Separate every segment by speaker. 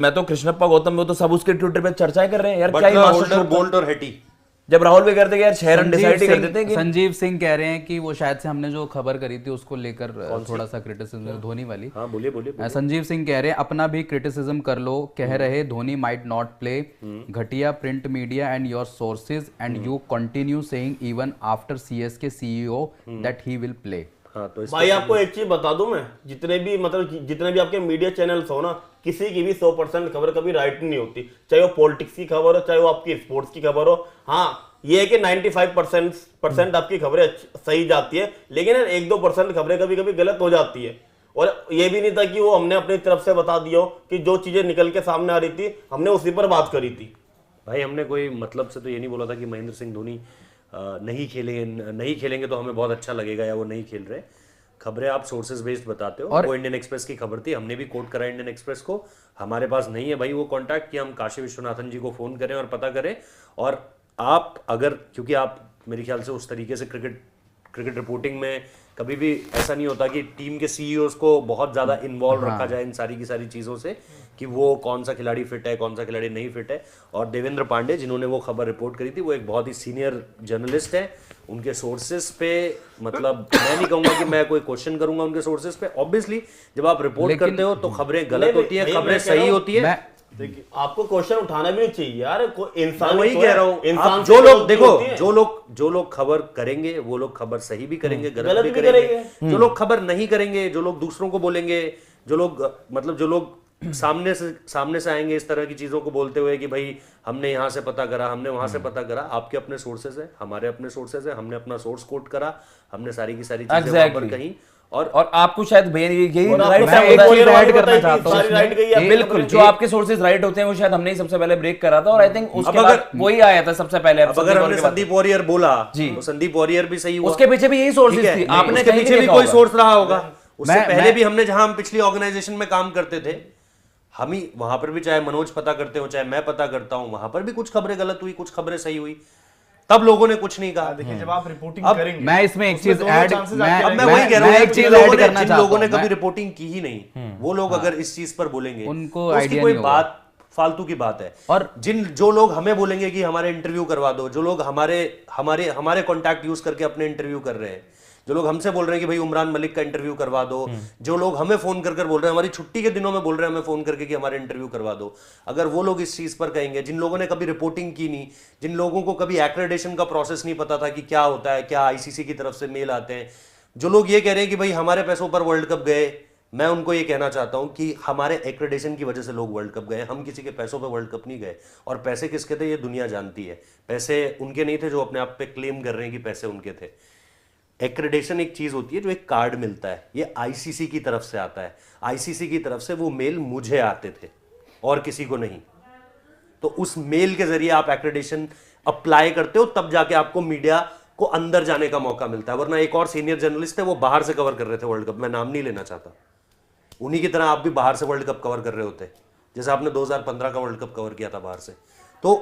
Speaker 1: मैं तो कृष्णप्पा गौतम में तो सब उसके ट्विटर पे चर्चाएं कर रहे हैं यार, क्या ही मास्टर
Speaker 2: बोल्ट और हेटी।
Speaker 1: जब राहुल भी करते यार 6 रन डिसाइड ही कर देते हैं कि
Speaker 3: संजीव सिंह कह रहे हैं कि वो शायद से हमने जो खबर करी थी उसको लेकर थोड़ा सा क्रिटिसिज्म, धोनी वाली।
Speaker 2: हाँ बोलिए बोलिए।
Speaker 3: संजीव सिंह कह रहे हैं अपना भी क्रिटिसिज्म कर लो, कह रहे धोनी माइट नॉट प्ले, घटिया print media and your sources and you continue saying even after CSK CEO that he will play.
Speaker 2: हाँ, तो
Speaker 4: भाई आपको एक चीज बता दूं मैं, जितने भी आपके मीडिया चैनल्स हो ना, किसी की भी 100% खबर कभी राइट नहीं होती, चाहे वो पॉलिटिक्स की खबर हो, चाहे वो आपकी स्पोर्ट्स की खबर हो। हाँ ये है कि 95% आपकी खबरें सही जाती है, लेकिन 1-2% खबरें कभी कभी गलत हो जाती है। और ये भी नहीं था कि वो हमने अपनी तरफ से बता दिया कि जो चीजें निकल के सामने आ रही थी हमने उसी पर बात करी थी।
Speaker 2: भाई हमने कोई मतलब से तो ये नहीं बोला था कि महेंद्र सिंह धोनी नहीं खेलेंगे तो हमें बहुत अच्छा लगेगा या वो नहीं खेल रहे। खबरें आप सोर्सेज बेस्ड बताते हो, और वो इंडियन एक्सप्रेस की खबर थी, हमने भी कोट करा इंडियन एक्सप्रेस को। हमारे पास नहीं है भाई वो कांटेक्ट कि हम काशी विश्वनाथन जी को फोन करें और पता करें। और आप अगर, क्योंकि आप मेरे ख्याल से उस तरीके से क्रिकेट रिपोर्टिंग में कभी भी ऐसा नहीं होता कि टीम के सीईओज को बहुत ज्यादा इन्वॉल्व रखा जाए इन सारी की सारी चीजों से कि वो कौन सा खिलाड़ी फिट है, कौन सा खिलाड़ी नहीं फिट है। और देवेंद्र पांडे जिन्होंने वो खबर रिपोर्ट करी थी, वो एक बहुत ही सीनियर जर्नलिस्ट है। उनके सोर्सेज पे मतलब मैं नहीं कहूंगा कि मैं कोई क्वेश्चन करूंगा उनके सोर्सेज पे। ऑब्वियसली जब आप रिपोर्ट करते हो तो खबरें गलत होती है, खबरें सही होती है।
Speaker 4: देखिए आपको क्वेश्चन उठाना भी नहीं चाहिए यार, इंसान
Speaker 2: वही कह रहा हूँ।
Speaker 4: इंसान
Speaker 2: जो लोग देखो, जो लोग खबर करेंगे वो लोग खबर सही भी करेंगे, गलत भी करेंगे। जो लोग खबर नहीं करेंगे, जो लोग दूसरों को बोलेंगे, जो लोग सामने से आएंगे इस तरह की चीजों को बोलते हुए कि भाई हमने यहाँ से पता करा, हमने वहां से पता करा। आपके अपने सोर्सेज है, हमारे अपने सोर्सेज है, हमने अपना सोर्स कोट करा, हमने सारी की सारी चीजें वहां पर कहीं। और
Speaker 1: आपको शायद यही
Speaker 3: राइट ऐड करना चाहता हूं,
Speaker 1: बिल्कुल जो आपके सोर्सेज राइट होते हैं वो शायद हमने ही सबसे पहले ब्रेक करा था, और आई थिंक उसके बाद वही आया था सबसे पहले।
Speaker 2: अब अगर हमने संदीप वॉरियर बोला तो संदीप वॉरियर भी सही हुआ,
Speaker 1: उसके पीछे भी यही सोर्सेज थी, आपने
Speaker 2: उसके पीछे भी कोई सोर्स रहा होगा। उससे पहले भी हमने, जहां हम पिछली ऑर्गेनाइजेशन में काम करते थे, हम ही वहां पर भी चाहे मनोज पता करते हो चाहे मैं पता करता हूं, वहां पर भी कुछ खबरें गलत हुई, कुछ खबरें सही हुई, तब लोगों ने कुछ नहीं कहा।
Speaker 5: देखिए जब आप रिपोर्टिंग करेंगे,
Speaker 3: मैं इसमें एक चीज ऐड,
Speaker 2: मैं वही कह रहा हूं, एक चीज ऐड करना चाहता हूं। लोगों ने कभी रिपोर्टिंग की ही नहीं, वो लोग अगर इस चीज पर बोलेंगे
Speaker 3: उनको
Speaker 2: आइडिया नहीं होगा, बात फालतू की बात है। और जो लोग हमें बोलेंगे कि हमारे इंटरव्यू करवा दो, जो लोग हमारे कॉन्टैक्ट यूज करके अपने इंटरव्यू कर रहे हैं, जो लोग हमसे बोल रहे हैं कि भाई उमरान मलिक का इंटरव्यू करवा दो, जो लोग हमें फोन कर बोल रहे हैं, हमारी छुट्टी के दिनों में बोल रहे हैं हमें फोन करके कि हमारे इंटरव्यू करवा दो, अगर वो लोग इस चीज पर कहेंगे, जिन लोगों ने कभी रिपोर्टिंग की नहीं, जिन लोगों को कभी एक्रेडिटेशन का प्रोसेस नहीं पता था कि क्या होता है, क्या आईसीसी की तरफ से मेल आते हैं, जो लोग ये कह रहे हैं कि भाई हमारे पैसों पर वर्ल्ड कप गए, मैं उनको ये कहना चाहता हूं कि हमारे एक्रेडिटेशन की वजह से लोग वर्ल्ड कप गए, हम किसी के पैसों पे वर्ल्ड कप नहीं गए। और पैसे किसके थे ये दुनिया जानती है, पैसे उनके नहीं थे जो अपने आप पे क्लेम कर रहे हैं कि पैसे उनके थे। एक्रेडिटेशन एक चीज होती है जो एक कार्ड मिलता है, ये आईसीसी की तरफ से आता है, आईसीसी की तरफ से वो मेल मुझे आते थे और किसी को नहीं। तो उस मेल के जरिए आप एक्रेडिटेशन अप्लाई करते हो, तब जाके आपको मीडिया को अंदर जाने का मौका मिलता है। वरना एक और सीनियर जर्नलिस्ट है, वो बाहर से कवर कर रहे थे वर्ल्ड कप, मैं नाम नहीं लेना चाहता, उन्हीं की तरह आप भी बाहर से वर्ल्ड कप कवर कर रहे होते, जैसे आपने 2015 का वर्ल्ड कप कवर किया था बाहर से। तो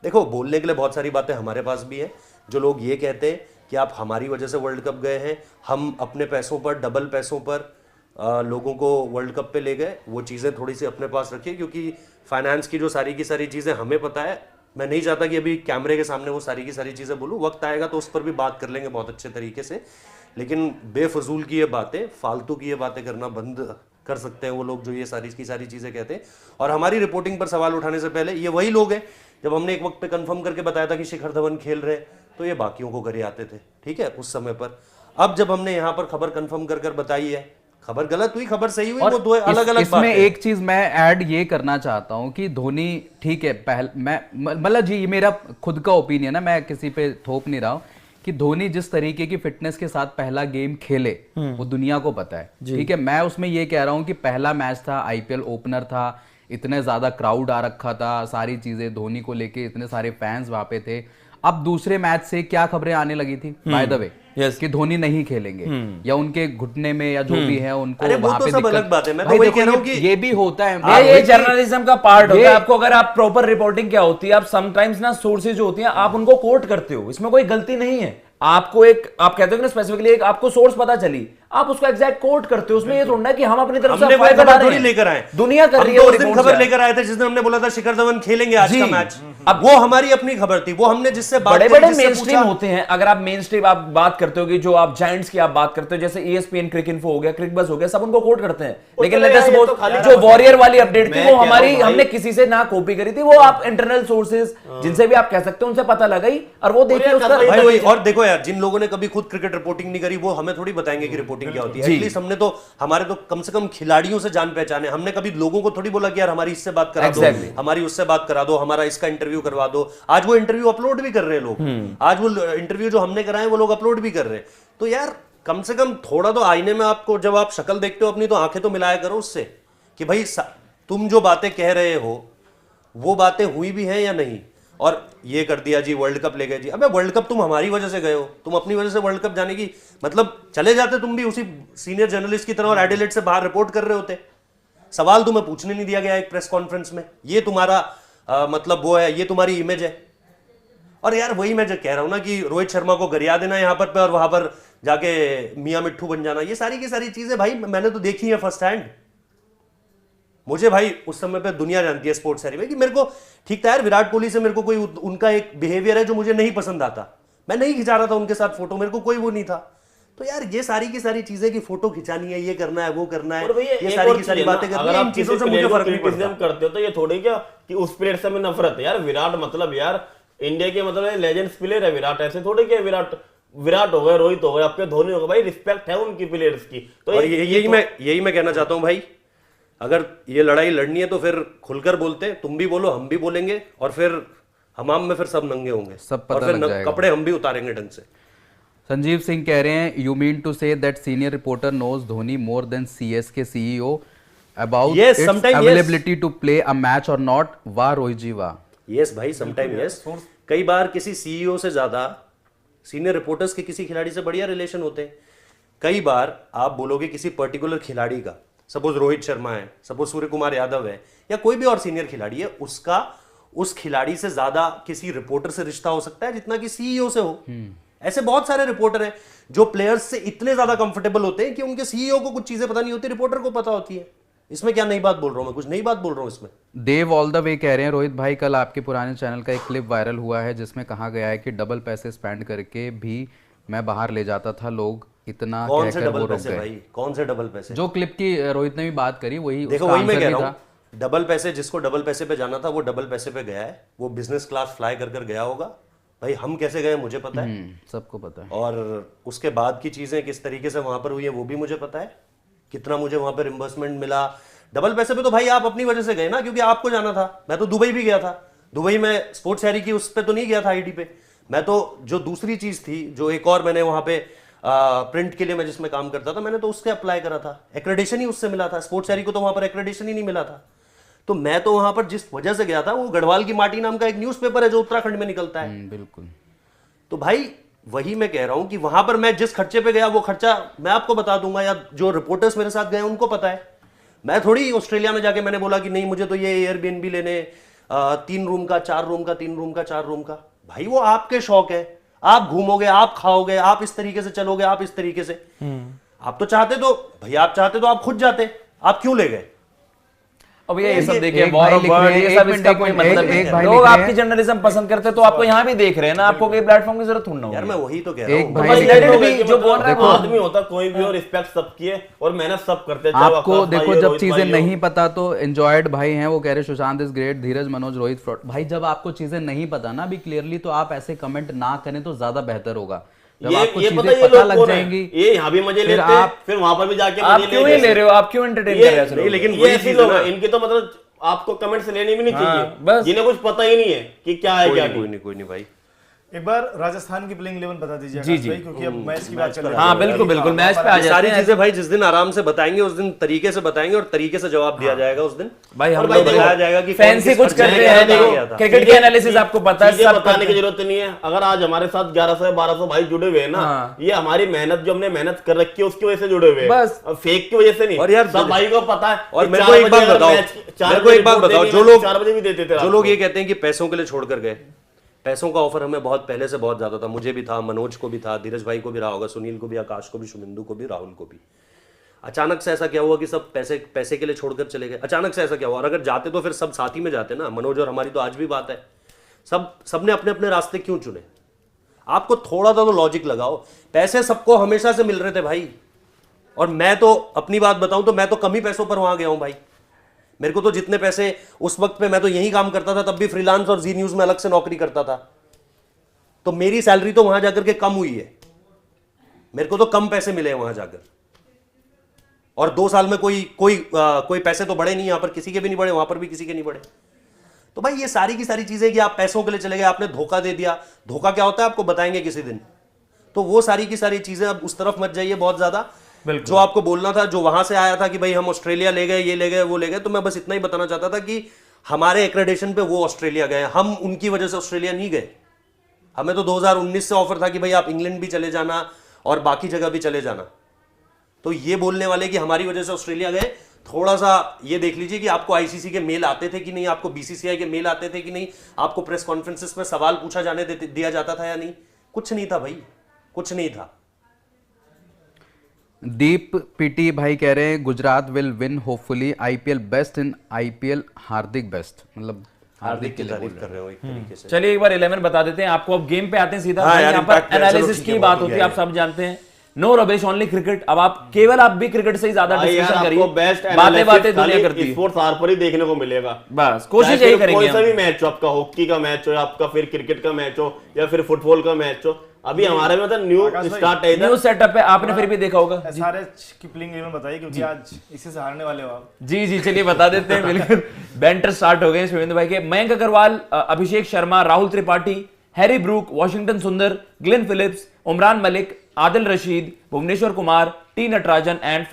Speaker 2: देखो, बोलने के लिए बहुत सारी बातें हमारे पास भी है। जो लोग ये कहते हैं कि आप हमारी वजह से वर्ल्ड कप गए हैं, हम अपने पैसों पर, डबल पैसों पर लोगों को वर्ल्ड कप पे ले गए, वो चीज़ें थोड़ी सी अपने पास रखिए, क्योंकि फाइनेंस की जो सारी की सारी चीज़ें हमें पता है। मैं नहीं चाहता कि अभी कैमरे के सामने वो सारी की सारी चीज़ें बोलूँ, वक्त आएगा तो उस पर भी बात कर लेंगे बहुत अच्छे तरीके से। लेकिन बेफजूल की ये बातें, फालतू की ये बातें करना बंद कर सकते हैं वो लोग जो ये सारी की सारी चीज़ें कहते हैं। और हमारी रिपोर्टिंग पर सवाल उठाने से पहले ये वही लोग हैं, जब हमने एक वक्त पे कंफर्म करके बताया था कि शिखर धवन खेल रहे हैं, तो ये बाकियों को करे आते थे, ठीक है, उस समय पर। अब जब हमने यहाँ पर खबर कंफर्म कर बताई है, खबर गलत हुई, खबर सही हुई, वो दो अलग अलग बात है।
Speaker 3: इसमें एक चीज मैं ऐड ये करना चाहता हूं कि धोनी, ठीक है, मैं मतलब जी ये मेरा खुद का ओपिनियन है, मैं किसी पे थोप नहीं रहा हूं, कि धोनी जिस तरीके की फिटनेस के साथ पहला गेम खेले वो दुनिया को पता है, ठीक है। मैं उसमें ये कह रहा हूं कि पहला मैच था, आईपीएल ओपनर था, इतने ज्यादा क्राउड आ रखा था, सारी चीजें धोनी को लेके, इतने सारे फैंस वहां पे थे। अब दूसरे मैच से क्या खबरें आने लगी थी बाय द वे, कि धोनी नहीं खेलेंगे या उनके घुटने में या जो भी है उनको वहां पे दिक्कत।
Speaker 2: अलग बात है, मैं तो वही कह रहा हूं कि
Speaker 3: ये भी होता है,
Speaker 1: ये जर्नलिज्म का पार्ट होता है। आपको अगर आप प्रॉपर रिपोर्टिंग क्या होती है, आप समटाइम्स ना सोर्सेज जो होती हैं आप उनको कोट करते हो, इसमें कोई गलती नहीं है। आपको एक, आप कहते हो कि स्पेसिफिकली एक आपको सोर्स पता चली, आप उसको एग्जैक्ट कोट करते हो, उसमें ये थोड़ा कि हम अपनी तरफ से
Speaker 2: हमने
Speaker 1: अफवाह
Speaker 2: कोई
Speaker 1: बना
Speaker 2: खबर
Speaker 1: रहे
Speaker 2: थोड़ी
Speaker 1: हैं।
Speaker 2: लेकर आए,
Speaker 1: दुनिया कर
Speaker 2: हम
Speaker 1: रही है
Speaker 2: तो
Speaker 1: वो
Speaker 2: उस दिन
Speaker 1: रिपोर्ट्स
Speaker 2: खबर
Speaker 1: है।
Speaker 2: लेकर आए थे जिस दिन हमने बोला था शिखर धवन खेलेंगे आज
Speaker 1: जी।
Speaker 2: का मैच।
Speaker 1: अब
Speaker 2: वो हमारी अपनी खबर थी, वो हमने जिससे बात
Speaker 1: बड़े
Speaker 2: करी,
Speaker 1: बड़े
Speaker 2: जिससे
Speaker 1: मेन स्ट्रीम
Speaker 2: पूछा।
Speaker 1: होते हैं, अगर आप मेन स्ट्रीम आप बात करते हो कि जो आप जायंट्स की आप बात करते हो, जैसे ESPN क्रिकइन्फो हो गया, क्रिकबज़ हो गया, सब उनको कोट करते हैं, लेकिन
Speaker 4: चलो
Speaker 1: लेट
Speaker 4: यार,
Speaker 1: अस
Speaker 4: ये तो
Speaker 1: सपोज
Speaker 4: खाली
Speaker 1: जो
Speaker 4: बात
Speaker 1: वॉरियर
Speaker 4: है।
Speaker 1: वाली अपडेट थी
Speaker 4: मैं
Speaker 1: वो
Speaker 4: कह रहा
Speaker 1: हमारी
Speaker 4: हूँ भाई-
Speaker 1: हमने किसी से ना कॉपी करी थी, वो आप इंटरनल सोर्सेज जिनसे भी आप कह सकते हो उनसे पता लगाई, और वो देखिए
Speaker 4: यार,
Speaker 1: उसका
Speaker 2: भाई वही, और देखो यार, जिन लोगों ने कभी खुद क्रिकेट रिपोर्टिंग नहीं करी वो हमें थोड़ी बताएंगे कि रिपोर्टिंग क्या होती है।
Speaker 1: जी।
Speaker 2: एटलीस्ट हमने तो, हमारे तो कम से कम खिलाड़ियों से जान पहचाने, हमने कभी लोगों को थोड़ी बोला कि यार हमारी इससे बात करा
Speaker 1: Exactly.
Speaker 2: दो, हमारी उससे बात करा दो, हमारा इसका इंटरव्यू करवा दो। आज वो इंटरव्यू अपलोड भी कर रहे हैं लोग, आज वो इंटरव्यू जो हमने कराए वो लोग अपलोड भी कर रहे हैं। तो यार कम से कम थोड़ा तो आईने में आपको, जब आप शक्ल देखते हो अपनी, तो आंखें तो मिलाया करो उससे कि भाई तुम जो बातें कह रहे हो वो बातें हुई भी हैं या नहीं। और ये कर दिया जी, वर्ल्ड कप ले गए जी। अबे वर्ल्ड कप तुम हमारी वजह से गए हो, तुम अपनी वजह से वर्ल्ड कप जाने की, मतलब चले जाते तुम भी उसी सीनियर जर्नलिस्ट की तरह और एडिलेड से बाहर रिपोर्ट कर रहे होते। सवाल तुम्हें पूछने नहीं दिया गया एक प्रेस कॉन्फ्रेंस में, ये तुम्हारा मतलब वो है, ये तुम्हारी इमेज है। और यार वही मैं जो कह रहा हूं ना कि रोहित शर्मा को गरिया देना यहाँ पर और वहां पर जाके मियां मिट्ठू बन जाना, ये सारी की सारी चीजें भाई मैंने तो देखी है फर्स्ट हैंड। मुझे भाई उस समय पे दुनिया जानती है स्पोर्ट्स सेरी में कि मेरे को, ठीक था यार, विराट कोहली से मेरे को कोई उनका एक बिहेवियर है जो मुझे नहीं पसंद आता, मैं नहीं खिंचा रहा था उनके साथ फोटो, मेरे को कोई वो नहीं था। तो यार ये सारी की सारी चीजें कि फोटो खिंचानी है, ये करना है, वो करना है,
Speaker 4: और भैया
Speaker 2: ये
Speaker 4: एक
Speaker 2: सारी
Speaker 4: और
Speaker 2: की सारी
Speaker 4: चीज़ है
Speaker 2: बातें
Speaker 4: ना,
Speaker 2: करनी
Speaker 4: अगर
Speaker 2: है,
Speaker 4: आप
Speaker 2: इन
Speaker 4: किसी
Speaker 2: चीजों से मुझे
Speaker 4: प्लेयर को
Speaker 2: फर्क नहीं
Speaker 4: क्रिटिसिज्म
Speaker 2: पड़ता।
Speaker 4: करते हो तो ये थोड़ी क्या कि उस प्लेयर से हमें नफरत है यार। विराट मतलब यार इंडिया के मतलब लेजेंड्स प्लेयर है विराट, ऐसे थोड़ी क्या विराट हो गए, रोहित हो गए, आपके धोनी हो गए, भाई रिस्पेक्ट है उनकी प्लेयर्स की। तो
Speaker 2: और यही मैं कहना चाहता हूं भाई, अगर ये लड़ाई लड़नी है तो फिर खुलकर बोलते, तुम भी बोलो हम भी बोलेंगे, और फिर हमाम में फिर सब नंगे होंगे,
Speaker 3: सब पता
Speaker 2: और फिर
Speaker 3: लग जाएगा।
Speaker 2: कपड़े हम भी उतारेंगे ढंग से।
Speaker 3: संजीव सिंह कह रहे हैं, you mean to say that senior reporter knows Dhoni more than CSK CEO about
Speaker 2: Yes,
Speaker 3: it's
Speaker 2: sometime yes.
Speaker 3: Availability to play a match और नॉट। वाह रोहित जी वाह।
Speaker 2: यस भाई, समटाइम यस। कई बार किसी सीईओ से ज्यादा सीनियर रिपोर्टर्स के किसी खिलाड़ी से बढ़िया रिलेशन होते हैं। कई बार आप बोलोगे किसी पर्टिकुलर खिलाड़ी का, सपोज रोहित शर्मा है, सपोज सूर्य कुमार यादव है, या कोई भी और सीनियर खिलाड़ी है, उसका उस खिलाड़ी से ज्यादा किसी रिपोर्टर से रिश्ता हो सकता है जितना कि सीईओ से हो। ऐसे बहुत सारे रिपोर्टर हैं जो प्लेयर्स से इतने ज्यादा कंफर्टेबल होते हैं कि उनके सीईओ को कुछ चीजें पता नहीं होती, रिपोर्टर को पता होती है। इसमें क्या नई बात बोल रहा हूं मैं, कुछ नई बात बोल रहा हूं इसमें।
Speaker 3: देव ऑल द वे कह रहे हैं, रोहित भाई कल आपके पुराने चैनल का एक क्लिप वायरल हुआ है जिसमें कहा गया है कि डबल पैसे स्पेंड करके भी मैं बाहर ले जाता था, लोग इतना
Speaker 2: कौन से
Speaker 3: कहकर वो
Speaker 2: डबल
Speaker 3: रुक
Speaker 2: पैसे
Speaker 3: गए।
Speaker 2: भाई, कौन से डबल पैसे?
Speaker 3: जो क्लिप की रोहित ने भी बात करी वही
Speaker 2: देखो
Speaker 3: उसका
Speaker 2: वही मैं
Speaker 3: आंसर
Speaker 2: कह
Speaker 3: भी
Speaker 2: रहा
Speaker 3: था।
Speaker 2: हूं, डबल पैसे, जिसको डबल पैसे पे जाना था वो डबल पैसे पे गया है, वो बिजनेस क्लास फ्लाई कर कर गया होगा। भाई हम कैसे गए मुझे पता है,
Speaker 3: सबको पता है।
Speaker 2: और उसके बाद की चीजें किस तरीके से वहां पर हुई है वो भी मुझे पता है, कितना मुझे वहां पर रिम्बर्समेंट मिला। डबल पैसे पे तो भाई आप अपनी वजह से गए ना, क्योंकि आपको जाना था। मैं तो दुबई भी गया था, दुबई में स्पोर्ट्स हैरी की उस पे तो नहीं गया था आईडी पे। मैं तो जो दूसरी चीज थी, जो एक और मैंने वहां पे प्रिंट के लिए मैं जिसमें काम करता था, मैंने तो उससे अप्लाई करा था, एक्रेडिशन ही उससे मिला था। स्पोर्ट्स हैरी को तो वहां पर एक्रेडिशन ही नहीं मिला था। तो मैं तो वहां पर जिस वजह से गया था, वो गढ़वाल की माटी नाम का एक न्यूज़पेपर है जो उत्तराखंड में निकलता है।
Speaker 3: बिल्कुल।
Speaker 2: तो भाई वही मैं कह रहा हूं कि वहां पर मैं जिस खर्चे पे गया वो खर्चा मैं आपको बता दूंगा, या जो रिपोर्टर्स मेरे साथ गए उनको पता है। मैं थोड़ी ऑस्ट्रेलिया में जाके मैंने बोला कि नहीं मुझे तो ये एयरबीएनबी लेने 3 रूम का 4 रूम का 3 रूम का 4 रूम का। भाई वो आपके शौक है, आप घूमोगे, आप खाओगे, आप इस तरीके से चलोगे, आप इस तरीके से। आप तो चाहते तो भाई, आप चाहते तो आप खुद जाते, आप क्यों ले गए?
Speaker 1: अब ये सब देखिए,
Speaker 3: एक
Speaker 1: वॉर
Speaker 3: भाई
Speaker 1: ऑफ
Speaker 3: लिख
Speaker 1: वर्ड,
Speaker 3: रहे हैं,
Speaker 1: ये
Speaker 3: एक
Speaker 1: सब
Speaker 3: मिनट,
Speaker 1: इसका
Speaker 3: एक
Speaker 1: कोई
Speaker 3: मिनट,
Speaker 1: मतलब
Speaker 3: एक
Speaker 1: नहीं है।
Speaker 3: भाई
Speaker 1: लोग
Speaker 3: लिख रहे
Speaker 1: आपकी
Speaker 3: हैं।
Speaker 1: जर्नलिज्म पसंद करते हैं तो आपको यहाँ भी देख रहे हैं ना, आपको कोई प्लेटफॉर्म की जरूरत थोड़ी ना
Speaker 2: यार
Speaker 1: होगी।
Speaker 2: मैं वही तो कह रहा
Speaker 3: एक
Speaker 2: हूँ।
Speaker 3: भाई
Speaker 1: भाई
Speaker 3: लिख रहे
Speaker 1: लेकिन
Speaker 3: हैं,
Speaker 1: भी जो बोल रहा है वो
Speaker 4: आदमी होता कोई भी, और रिस्पेक्ट सबकी है और मेहनत सब करते हैं। चाहे वो
Speaker 3: आपको
Speaker 4: आकाश
Speaker 3: देखो
Speaker 4: भाई हो,
Speaker 3: जब
Speaker 4: रोहित
Speaker 3: चीजें
Speaker 4: भाई हो।
Speaker 3: नहीं पता तो एंजॉयड भाई हैं, वो कह रहे Sushant is great, Dheeraj Manoj Rohit fraud. भाई जब आपको चीजें नहीं पता ना अभी क्लियरली, तो आप ऐसे कमेंट ना करें तो ज्यादा बेहतर होगा। जब आपको
Speaker 4: ये
Speaker 3: चीजें
Speaker 4: पता ये
Speaker 3: पता
Speaker 4: लोग
Speaker 3: लग
Speaker 4: कौन है?
Speaker 3: जाएंगी,
Speaker 4: ये यहाँ भी मजे
Speaker 3: फिर
Speaker 4: लेते हैं,
Speaker 3: आप-
Speaker 4: फिर वहां पर भी जाके
Speaker 1: आप
Speaker 4: मजे
Speaker 1: क्यों ही ले रहे हो, आप क्यों एंटरटेन कर रहे हो ऐसे
Speaker 2: नहीं,
Speaker 1: लोगों
Speaker 2: लेकिन
Speaker 4: ये
Speaker 2: वही
Speaker 4: ऐसे
Speaker 2: चीज
Speaker 4: लोग
Speaker 2: है
Speaker 4: हैं,
Speaker 2: ना।
Speaker 4: इनकी तो मतलब आपको कमेंट्स लेने भी नहीं
Speaker 1: हाँ,
Speaker 4: चाहिए,
Speaker 1: बस।
Speaker 4: जिन्हें कुछ पता ही नहीं है कि क्या है क्या नहीं।
Speaker 2: कोई नहीं भाई।
Speaker 5: एक बार राजस्थान की प्लेइंग 11 बता दीजिए
Speaker 1: जी,
Speaker 5: आकाश
Speaker 1: जी।
Speaker 5: भाई, क्योंकि अब मैच की बात चल रही है।
Speaker 1: हाँ बिल्कुल बिल्कुल, मैच पे आ
Speaker 2: ये
Speaker 1: जाते
Speaker 2: सारी
Speaker 1: हैं।
Speaker 2: चीजें भाई जिस दिन आराम से बताएंगे उस दिन तरीके से बताएंगे, और तरीके से जवाब दिया जाएगा उस दिन।
Speaker 1: भाई हम
Speaker 4: और भाई
Speaker 1: लोग
Speaker 4: देखो,
Speaker 2: बताया जाएगा कि
Speaker 1: फैंसी
Speaker 2: कौन
Speaker 1: कुछ
Speaker 2: किस
Speaker 1: कर
Speaker 2: खर्चे
Speaker 1: रहे
Speaker 2: में
Speaker 1: हैं,
Speaker 2: क्या
Speaker 1: देखो
Speaker 2: किया था।
Speaker 1: क्रिकेट के एनालिसिस आपको पता है,
Speaker 4: चीजें
Speaker 1: सब
Speaker 4: बताने
Speaker 1: करते
Speaker 4: की
Speaker 1: हैं।
Speaker 4: जरूरत नहीं है। अगर आज हमारे साथ 1100 या 1200 भाई जुड़े हुए हैं ना,
Speaker 1: हाँ।
Speaker 4: ये हमारी मेहनत जो हमने मेहनत कर रखी है उसकी वजह से जुड़े हुए हैं,
Speaker 1: बस।
Speaker 4: फेक की वजह से नहीं।
Speaker 2: और यार
Speaker 4: सब भाई को पता है।
Speaker 2: और
Speaker 4: कि
Speaker 2: मेरे
Speaker 4: 4
Speaker 2: को एक
Speaker 4: बजे
Speaker 2: बात
Speaker 4: अगर
Speaker 2: बताओ,
Speaker 4: मैच- 4
Speaker 2: मेरे को
Speaker 4: बजे
Speaker 2: एक बात
Speaker 4: रिपोर्ट
Speaker 2: बताओ,
Speaker 4: देनी
Speaker 2: जो
Speaker 4: है,
Speaker 2: लोग
Speaker 4: 4 बजे भी देते थे
Speaker 2: जो लोग ये कहते हैं कि पैसों के लिए छोड़ कर गए, पैसों का ऑफर हमें बहुत पहले से बहुत ज्यादा था, मुझे भी था, मनोज को भी था, धीरज भाई को भी रहा होगा, सुनील को भी, आकाश को भी, शुभेंदु को भी, राहुल को भी। अचानक से ऐसा क्या हुआ कि सब पैसे पैसे के लिए छोड़कर चले गए? अचानक से ऐसा क्या हुआ? और अगर जाते तो फिर सब साथ ही में जाते ना। मनोज और हमारी तो आज भी बात है, सबने अपने अपने रास्ते क्यों चुने? आपको थोड़ा सा तो लॉजिक लगाओ। पैसे सबको हमेशा से मिल रहे थे भाई, और मैं तो अपनी बात बताऊं तो मैं तो कम ही पैसों पर वहां गया हूं भाई। मेरे को तो जितने पैसे उस वक्त पे, मैं तो यही काम करता था, तब भी फ्रीलांस और जी न्यूज में अलग से नौकरी करता था, तो मेरी सैलरी तो वहां जाकर के कम हुई है। मेरे को तो कम पैसे मिले हैं वहां जाकर, और 2 साल में कोई पैसे तो बढ़े नहीं, यहां पर किसी के भी नहीं बढ़े, वहां पर भी किसी के नहीं बढ़े। तो भाई ये सारी की सारी चीजें कि आप पैसों के लिए चले गए, आपने धोखा दे दिया। धोखा क्या होता है आपको बताएंगे किसी दिन। तो वो सारी की सारी चीजें, अब उस तरफ मत जाइए बहुत ज्यादा। जो आपको बोलना था, जो वहां से आया था कि भाई हम ऑस्ट्रेलिया ले गए, ये ले गए, वो ले गए, तो मैं बस इतना ही बताना चाहता था कि हमारे एक्रेडिटेशन पे वो ऑस्ट्रेलिया गए, हम उनकी वजह से ऑस्ट्रेलिया नहीं गए। हमें तो 2019 से ऑफर था कि भाई आप इंग्लैंड भी चले जाना और बाकी जगह भी चले जाना। तो ये बोलने वाले कि हमारी वजह से ऑस्ट्रेलिया गए, थोड़ा सा ये देख लीजिए कि आपको आईसीसी के मेल आते थे कि नहीं, आपको बीसीसीआई के मेल आते थे कि नहीं, आपको प्रेस कॉन्फ्रेंसेस में सवाल पूछा जाने दिया जाता था या नहीं? कुछ नहीं था भाई, कुछ नहीं था।
Speaker 3: दीप पीटी भाई कह रहे हैं Gujarat will win hopefully IPL best in IPL Hardik best, मतलब हार्दिक के लिए
Speaker 2: तारीफ कर रहे हो एक तरीके से।
Speaker 1: चलिए एक बार 11 बता देते हैं आपको। अब गेम पे आते हैं सीधा।
Speaker 2: हाँ
Speaker 1: भाई
Speaker 2: यार,
Speaker 1: यहाँ पर
Speaker 2: impact है, चलो
Speaker 1: एनालिसिस
Speaker 2: ठीक
Speaker 1: की
Speaker 2: है,
Speaker 1: बात
Speaker 2: बहुत
Speaker 1: होती है,
Speaker 2: गया
Speaker 1: आप सब जानते हैं। No rubbish only cricket. अब आप केवल आप भी क्रिकेट से ही ज्यादा
Speaker 4: भाई यार,
Speaker 1: डिस्कशन
Speaker 4: आपको
Speaker 1: करिए,
Speaker 4: बेस्ट
Speaker 1: बातें बातें दुनिया करती है।
Speaker 4: स्पोर्ट्स आर पर ही देखने को मिलेगा।
Speaker 1: बस कोशिश
Speaker 4: चाहे
Speaker 1: यही
Speaker 4: फिर
Speaker 1: करेंगे
Speaker 4: कोई सा
Speaker 1: हम।
Speaker 4: भी मैच हो, आपका हॉकी का मैच हो, या आपका फिर क्रिकेट का मैच हो, या फिर फुटबॉल का मैच हो। अभी हमारे में तो न्यू
Speaker 5: आकाश भाई,
Speaker 4: स्टार्ट है इधर।
Speaker 1: न्यू सेटअप है, आपने फिर भी देखा होगा।
Speaker 5: एसआरएच की प्लेइंग 11 बताइए, क्योंकि आज इसी से हारने वाले हो आप।
Speaker 1: जी जी चलिए बता देते हैं। बिल्कुल बैंटर स्टार्ट हो गए शुभेंदु भाई के। Mayank Agarwal, Abhishek Sharma, Rahul Tripathi, Harry Brook, Washington Sundar, Glenn Phillips, Umran Malik, Adil Rashid, Bhuvneshwar Kumar, T Natarajan and